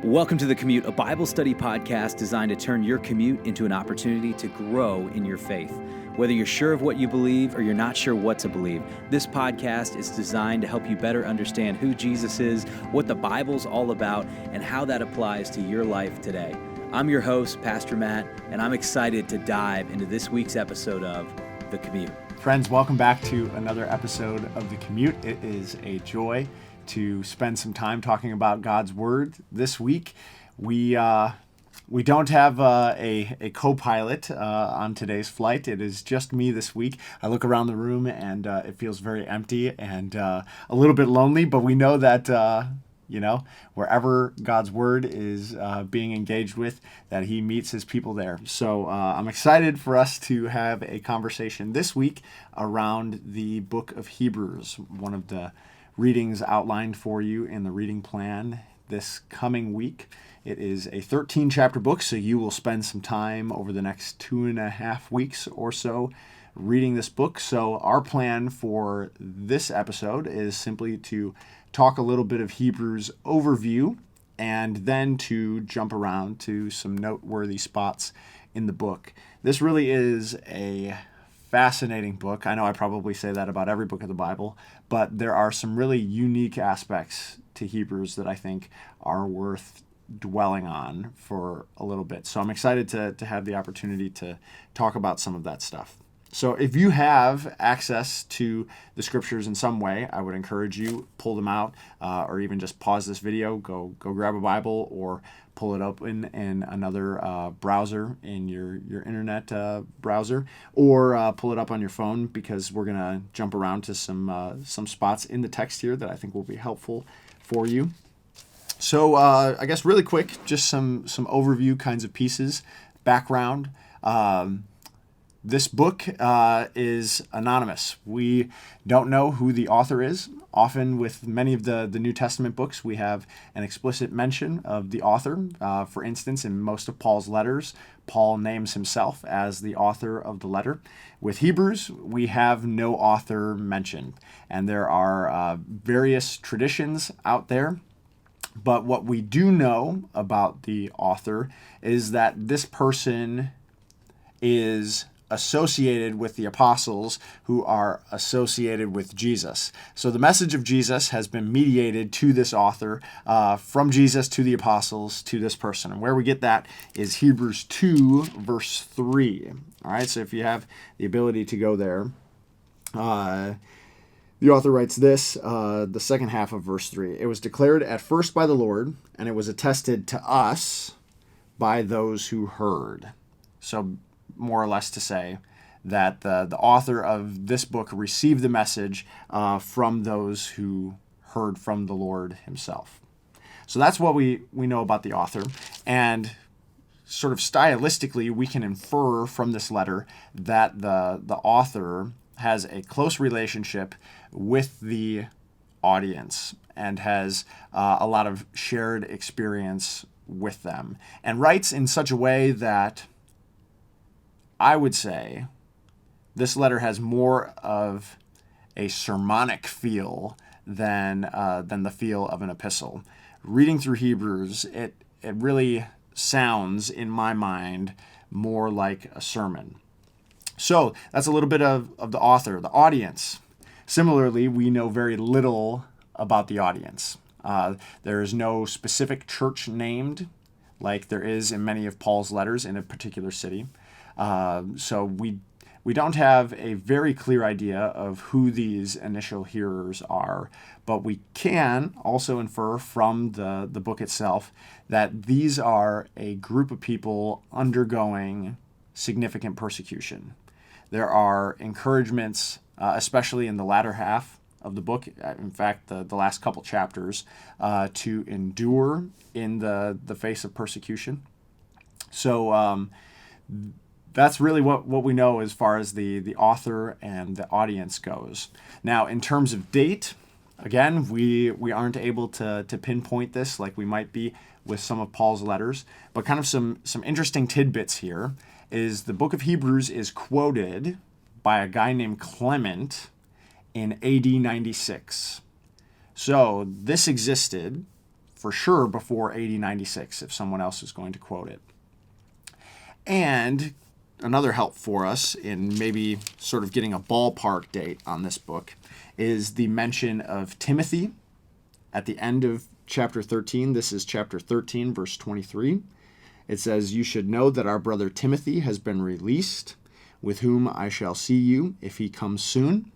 Welcome to The Commute, a Bible study podcast designed to turn your commute into an opportunity to grow in your faith. Whether you're sure of what you believe or you're not sure what to believe, this podcast is designed to help you better understand who Jesus is, what the Bible's all about, and how that applies to your life today. I'm your host, Pastor Matt, and I'm excited to dive into this week's episode of The Commute. Friends, welcome back to another episode of The Commute. It is a joy to spend some time talking about God's Word. This week, we don't have a co-pilot on today's flight. It is just me this week. I look around the room and it feels very empty and a little bit lonely, but we know that wherever God's Word is being engaged with, that He meets His people there. So I'm excited for us to have a conversation this week around the book of Hebrews, one of the readings outlined for you in the reading plan this coming week. It is a 13-chapter book, so you will spend some time over the next 2.5 weeks or so reading this book. So our plan for this episode is simply to talk a little bit of Hebrews overview and then to jump around to some noteworthy spots in the book. This really is a fascinating book. I know I probably say that about every book of the Bible, but there are some really unique aspects to Hebrews that I think are worth dwelling on for a little bit. So I'm excited to have the opportunity to talk about some of that stuff. So if you have access to the scriptures in some way, I would encourage you, pull them out, or even just pause this video, go grab a Bible, or pull it up in another browser in your internet browser, or pull it up on your phone, because we're going to jump around to some spots in the text here that I think will be helpful for you. So I guess really quick, just some overview kinds of pieces, background. This book is anonymous. We don't know who the author is. Often with many of the New Testament books, we have an explicit mention of the author. For instance, in most of Paul's letters, Paul names himself as the author of the letter. With Hebrews, we have no author mentioned. And there are various traditions out there. But what we do know about the author is that this person is associated with the apostles who are associated with Jesus. So the message of Jesus has been mediated to this author, from Jesus to the apostles to this person. And where we get that is Hebrews 2, verse 3. All right, so if you have the ability to go there, the author writes this, the second half of verse 3. It was declared at first by the Lord, and it was attested to us by those who heard. So more or less to say that the author of this book received the message from those who heard from the Lord himself. So that's what we know about the author. And sort of stylistically, we can infer from this letter that the author has a close relationship with the audience and has a lot of shared experience with them, and writes in such a way that I would say this letter has more of a sermonic feel than the feel of an epistle. Reading through Hebrews, it really sounds, in my mind, more like a sermon. So that's a little bit of the author. The audience. Similarly, we know very little about the audience. There is no specific church named, like there is in many of Paul's letters in a particular city. So we don't have a very clear idea of who these initial hearers are, but we can also infer from the book itself that these are a group of people undergoing significant persecution. There are encouragements, especially in the latter half of the book, in fact, the last couple chapters, to endure in the face of persecution. So that's really what we know as far as the author and the audience goes. Now, in terms of date, again, we aren't able to pinpoint this like we might be with some of Paul's letters, but kind of some interesting tidbits here is the book of Hebrews is quoted by a guy named Clement in AD 96. So this existed for sure before AD 96 if someone else is going to quote it. And another help for us in maybe sort of getting a ballpark date on this book is the mention of Timothy at the end of chapter 13. This is chapter 13, verse 23. It says, "You should know that our brother Timothy has been released, with whom I shall see you if he comes soon."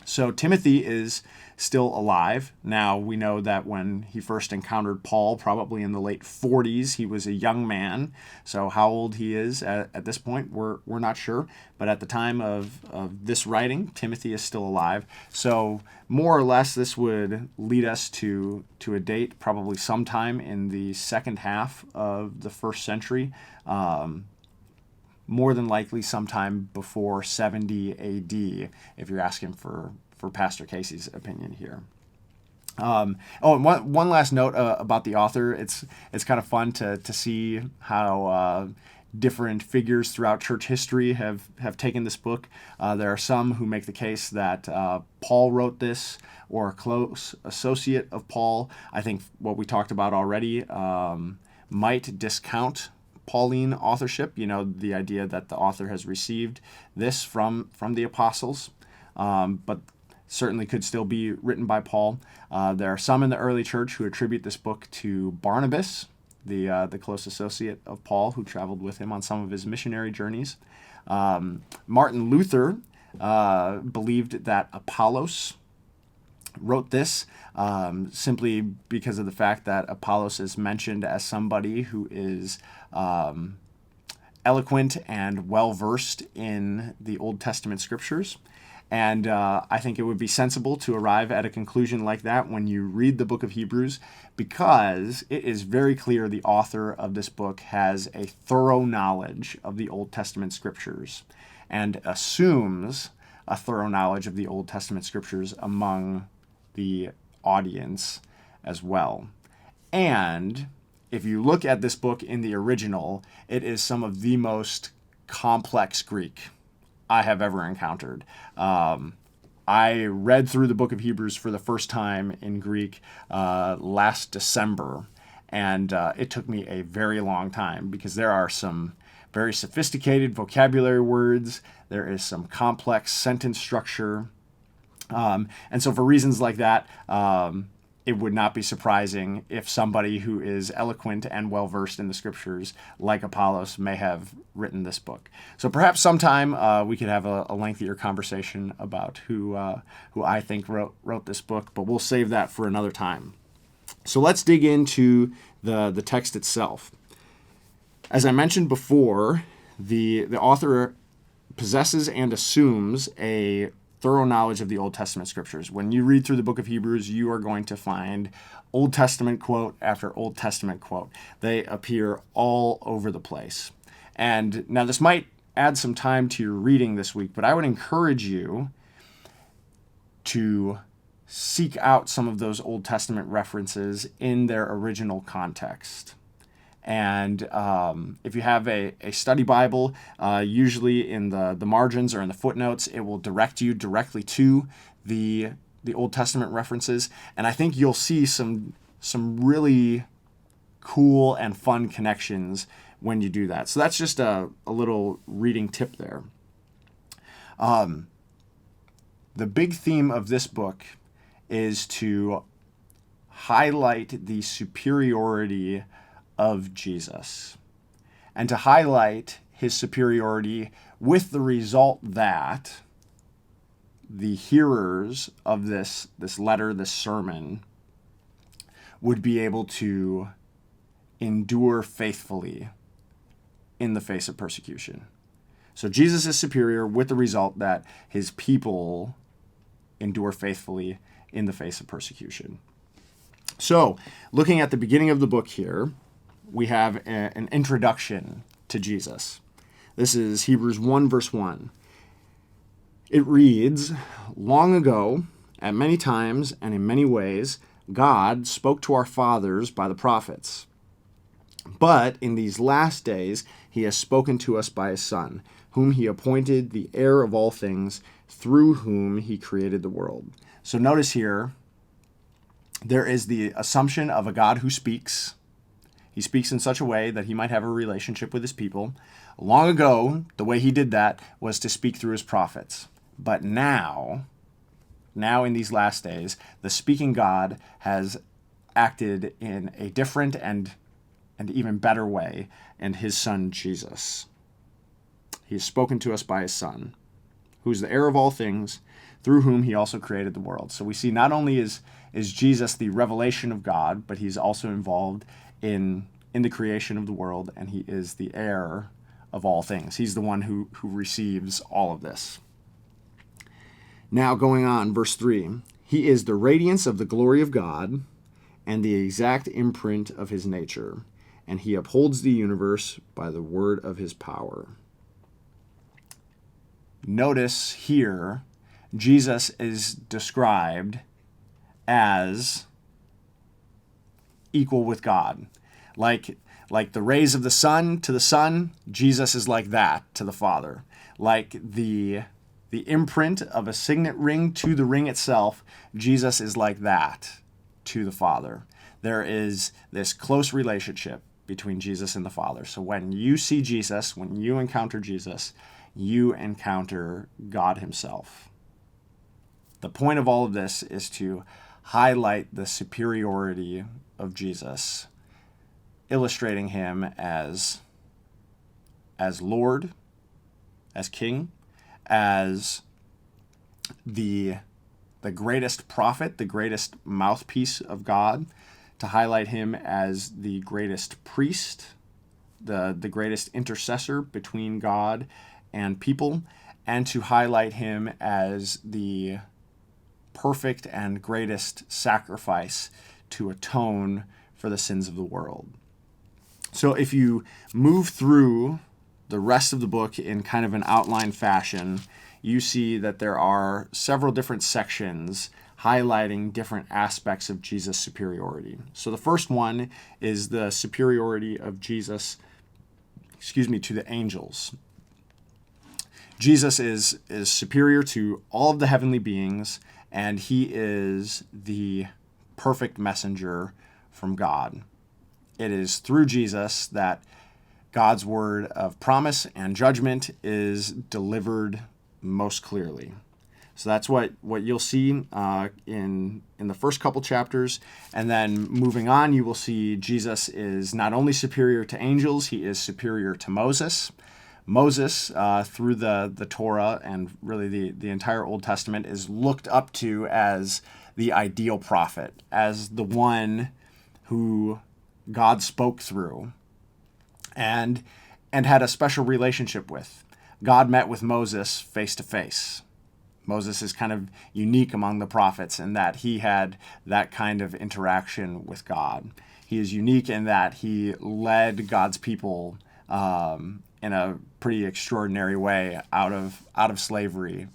So Timothy is still alive. Now, we know that when he first encountered Paul, probably in the late 40s, he was a young man. So how old he is at this point, we're not sure. But at the time of this writing, Timothy is still alive. So more or less, this would lead us to a date, probably sometime in the second half of the first century. More than likely sometime before 70 AD, if you're asking for Pastor Casey's opinion here. And one last note about the author. It's kind of fun to see how different figures throughout church history have taken this book. There are some who make the case that Paul wrote this, or a close associate of Paul. I think what we talked about already might discount Pauline authorship, the idea that the author has received this from the apostles, but certainly could still be written by Paul. There are some in the early church who attribute this book to Barnabas, the close associate of Paul, who traveled with him on some of his missionary journeys. Martin Luther believed that Apollos wrote this, simply because of the fact that Apollos is mentioned as somebody who is eloquent and well-versed in the Old Testament scriptures. And I think it would be sensible to arrive at a conclusion like that when you read the book of Hebrews, because it is very clear the author of this book has a thorough knowledge of the Old Testament scriptures and assumes a thorough knowledge of the Old Testament scriptures among the audience as well. And if you look at this book in the original, it is some of the most complex Greek I have ever encountered. I read through the book of Hebrews for the first time in Greek last December, and it took me a very long time because there are some very sophisticated vocabulary words. There is some complex sentence structure. And so for reasons like that, it would not be surprising if somebody who is eloquent and well-versed in the scriptures, like Apollos, may have written this book. So perhaps sometime we could have a lengthier conversation about who I think wrote this book, but we'll save that for another time. So let's dig into the text itself. As I mentioned before, the author possesses and assumes a thorough knowledge of the Old Testament scriptures. When you read through the book of Hebrews, you are going to find Old Testament quote after Old Testament quote. They appear all over the place. And now this might add some time to your reading this week, but I would encourage you to seek out some of those Old Testament references in their original context. And if you have a study Bible, usually in the margins or in the footnotes, it will direct you directly to the Old Testament references. And I think you'll see some really cool and fun connections when you do that. So that's just a little reading tip there. The big theme of this book is to highlight the superiority of Jesus, and to highlight his superiority with the result that the hearers of this letter, this sermon, would be able to endure faithfully in the face of persecution. So Jesus is superior with the result that his people endure faithfully in the face of persecution. So, looking at the beginning of the book here, we have an introduction to Jesus. This is Hebrews 1, verse 1. It reads, "Long ago, at many times and in many ways, God spoke to our fathers by the prophets. But in these last days, he has spoken to us by his Son, whom he appointed the heir of all things, through whom he created the world." So notice here There is the assumption of a God who speaks. He speaks in such a way that he might have a relationship with his people. Long ago, the way he did that was to speak through his prophets. But now in these last days, the speaking God has acted in a different and even better way in his Son, Jesus. He has spoken to us by his Son, who is the heir of all things, through whom he also created the world. So we see not only is Jesus the revelation of God, but he's also involved in the creation of the world, and he is the heir of all things. He's the one who receives all of this. Now going on, verse 3, he is the radiance of the glory of God and the exact imprint of his nature, and he upholds the universe by the word of his power. Notice here, Jesus is described as equal with God. Like the rays of the sun to the Son, Jesus is like that to the Father. Like the imprint of a signet ring to the ring itself, Jesus is like that to the Father. There is this close relationship between Jesus and the Father. So when you see Jesus, when you encounter Jesus, you encounter God himself. The point of all of this is to highlight the superiority of Jesus, illustrating him as Lord, as King, as the greatest prophet, the greatest mouthpiece of God, to highlight him as the greatest priest, the greatest intercessor between God and people, and to highlight him as the perfect and greatest sacrifice to atone for the sins of the world. So if you move through the rest of the book in kind of an outline fashion, you see that there are several different sections highlighting different aspects of Jesus' superiority. So the first one is the superiority of Jesus, to the angels. Jesus is superior to all of the heavenly beings, and he is the perfect messenger from God. It is through Jesus that God's word of promise and judgment is delivered most clearly. So that's what you'll see in the first couple chapters. And then moving on, you will see Jesus is not only superior to angels, he is superior to Moses. Moses, through the Torah and really the entire Old Testament, is looked up to as the ideal prophet, as the one who God spoke through and had a special relationship with. God met with Moses face to face. Moses is kind of unique among the prophets in that he had that kind of interaction with God. He is unique in that he led God's people in a pretty extraordinary way out of slavery,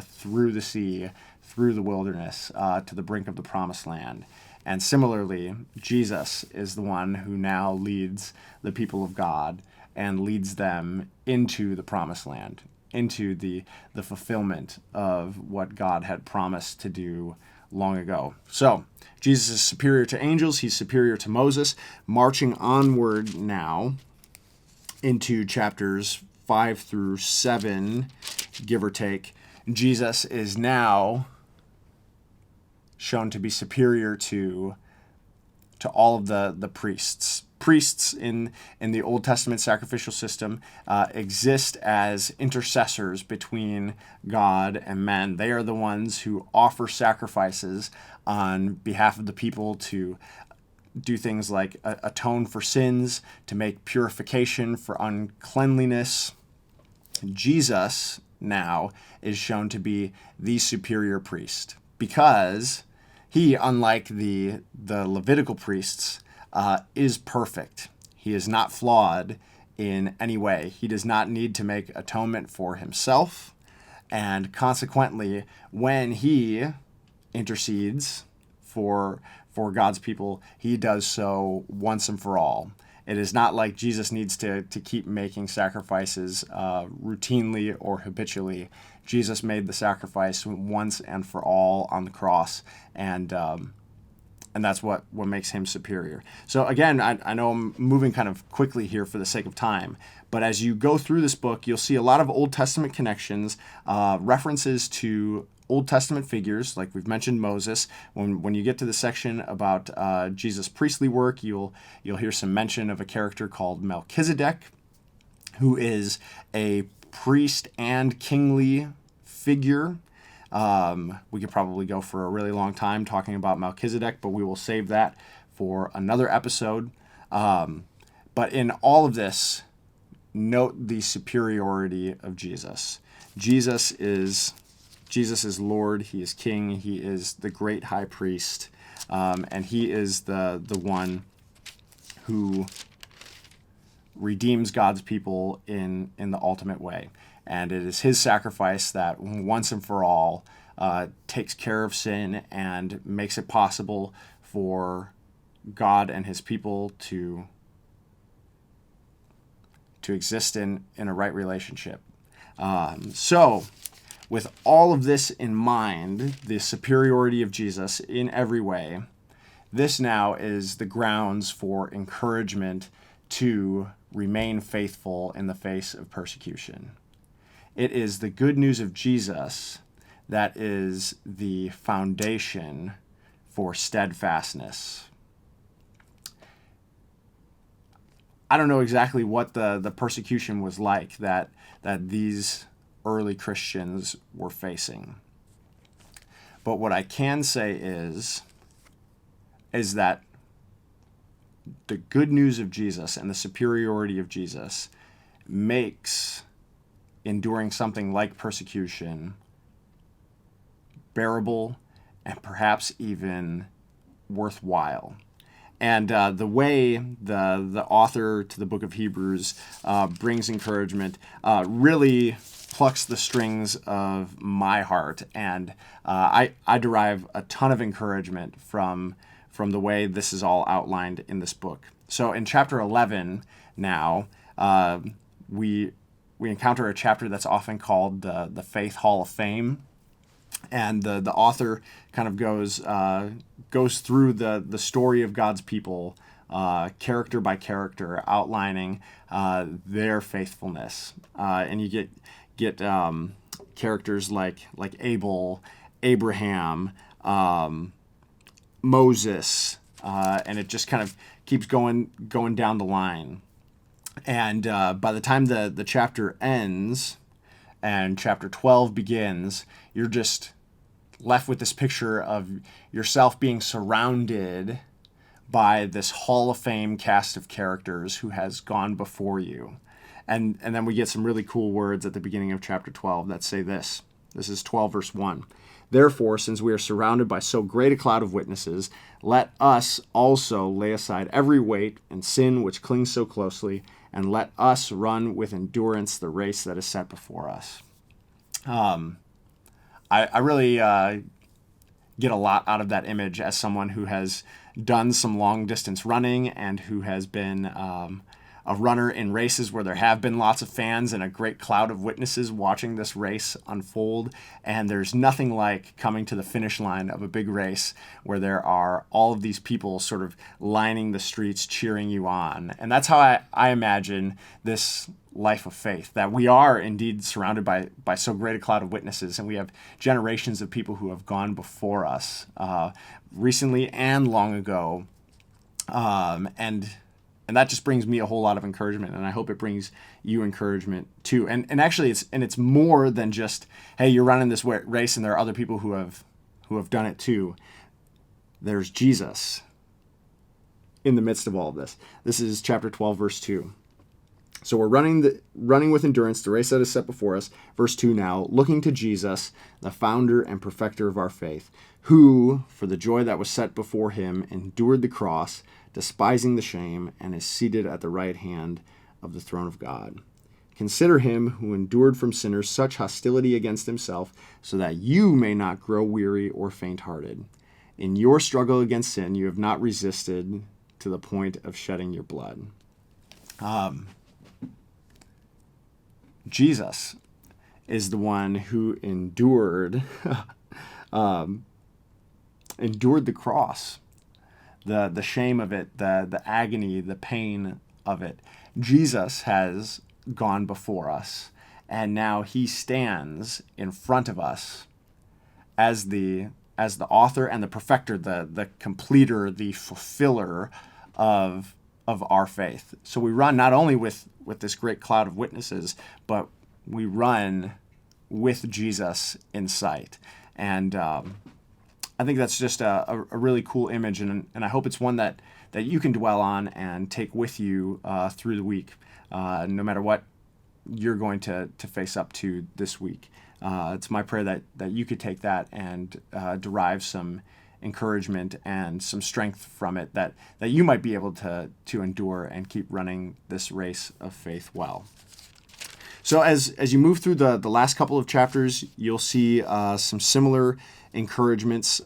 through the sea, through the wilderness, to the brink of the promised land. And similarly, Jesus is the one who now leads the people of God and leads them into the promised land, into the fulfillment of what God had promised to do long ago. So Jesus is superior to angels. He's superior to Moses. Marching onward now into chapters 5 through 7, give or take, Jesus is now shown to be superior to all of the priests. Priests in the Old Testament sacrificial system exist as intercessors between God and men. They are the ones who offer sacrifices on behalf of the people to do things like atone for sins, to make purification for uncleanliness. Jesus now is shown to be the superior priest because he, unlike the Levitical priests, is perfect. He is not flawed in any way. He does not need to make atonement for himself, and consequently, when he intercedes for God's people, he does so once and for all. It is not like Jesus needs to keep making sacrifices routinely or habitually. Jesus made the sacrifice once and for all on the cross, and And that's what makes him superior. So again, I know I'm moving kind of quickly here for the sake of time, but as you go through this book, you'll see a lot of Old Testament connections, references to Old Testament figures, like we've mentioned Moses. When you get to the section about Jesus' priestly work, you'll hear some mention of a character called Melchizedek, who is a priest and kingly figure. We could probably go for a really long time talking about Melchizedek, but we will save that for another episode. But in all of this, note the superiority of Jesus. Jesus is Lord. He is King. He is the great high priest, and he is the one who redeems God's people in the ultimate way. And it is his sacrifice that once and for all takes care of sin and makes it possible for God and his people to exist in a right relationship. So with all of this in mind, the superiority of Jesus in every way, this now is the grounds for encouragement to remain faithful in the face of persecution. It is the good news of Jesus that is the foundation for steadfastness. I don't know exactly what the persecution was like that these early Christians were facing. But what I can say is that the good news of Jesus and the superiority of Jesus makes enduring something like persecution bearable and perhaps even worthwhile. And the way the author to the book of Hebrews brings encouragement really plucks the strings of my heart. And I derive a ton of encouragement from the way this is all outlined in this book. So in chapter 11 now, we encounter a chapter that's often called the Faith Hall of Fame. And the author kind of goes through the story of God's people, character by character, outlining their faithfulness. And you get characters like Abel, Abraham, Moses, and it just kind of keeps going down the line. And by the time the chapter ends and chapter 12 begins, you're just left with this picture of yourself being surrounded by this Hall of Fame cast of characters who has gone before you. And then we get some really cool words at the beginning of chapter 12 that say this. This is 12 verse 1. Therefore, since we are surrounded by so great a cloud of witnesses, let us also lay aside every weight and sin which clings so closely, and let us run with endurance the race that is set before us. I really get a lot out of that image as someone who has done some long distance running and who has been a runner in races where there have been lots of fans and a great cloud of witnesses watching this race unfold. And there's nothing like coming to the finish line of a big race where there are all of these people sort of lining the streets cheering you on. And that's how I imagine this life of faith, that we are indeed surrounded by so great a cloud of witnesses, and we have generations of people who have gone before us recently and long ago. And that just brings me a whole lot of encouragement, and I hope it brings you encouragement too. And actually, it's more than just, hey, you're running this race, and there are other people who have done it too. There's Jesus in the midst of all of this. This is chapter 12, verse 2. So we're running with endurance the race that is set before us. Verse 2 now, looking to Jesus, the founder and perfecter of our faith, who, for the joy that was set before him, endured the cross, despising the shame, and is seated at the right hand of the throne of God. Consider him who endured from sinners such hostility against himself, so that you may not grow weary or faint-hearted. In your struggle against sin, you have not resisted to the point of shedding your blood. Jesus is the one who endured the cross. the shame of it, the agony, the pain of it. Jesus has gone before us, and now he stands in front of us as the author and the perfecter, the completer, the fulfiller of our faith. So we run not only with this great cloud of witnesses, but we run with Jesus in sight. And I think that's just a really cool image, and I hope it's one that you can dwell on and take with you through the week, no matter what you're going to face up to this week. It's my prayer that you could take that and derive some encouragement and some strength from it, that you might be able to endure and keep running this race of faith well. So as you move through the last couple of chapters, you'll see some similar encouragements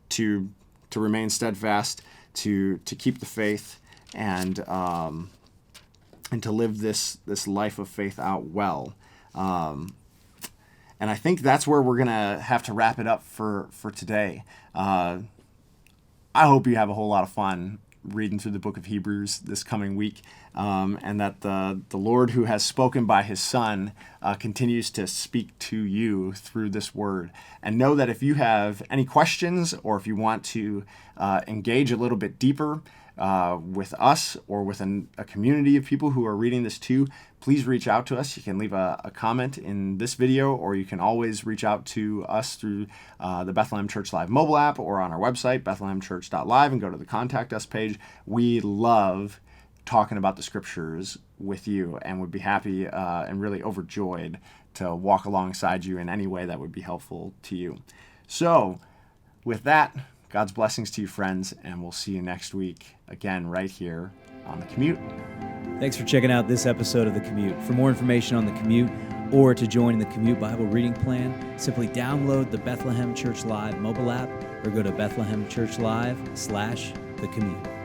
to remain steadfast, to keep the faith, and to live this life of faith out well. And I think that's where we're gonna have to wrap it up for today. I hope you have a whole lot of fun reading through the book of Hebrews this coming week, and that the Lord, who has spoken by his Son, continues to speak to you through this word. And know that if you have any questions, or if you want to engage a little bit deeper with us or with a community of people who are reading this too, please reach out to us. You can leave a comment in this video, or you can always reach out to us through the Bethlehem Church Live mobile app, or on our website, bethlehemchurch.live, and go to the Contact Us page. We love talking about the scriptures with you, and would be happy and really overjoyed to walk alongside you in any way that would be helpful to you. So with that, God's blessings to you, friends, and we'll see you next week again right here on The Commute. Thanks for checking out this episode of The Commute. For more information on The Commute, or to join the Commute Bible reading plan, simply download the Bethlehem Church Live mobile app, or go to bethlehemchurchlive.com/thecommute.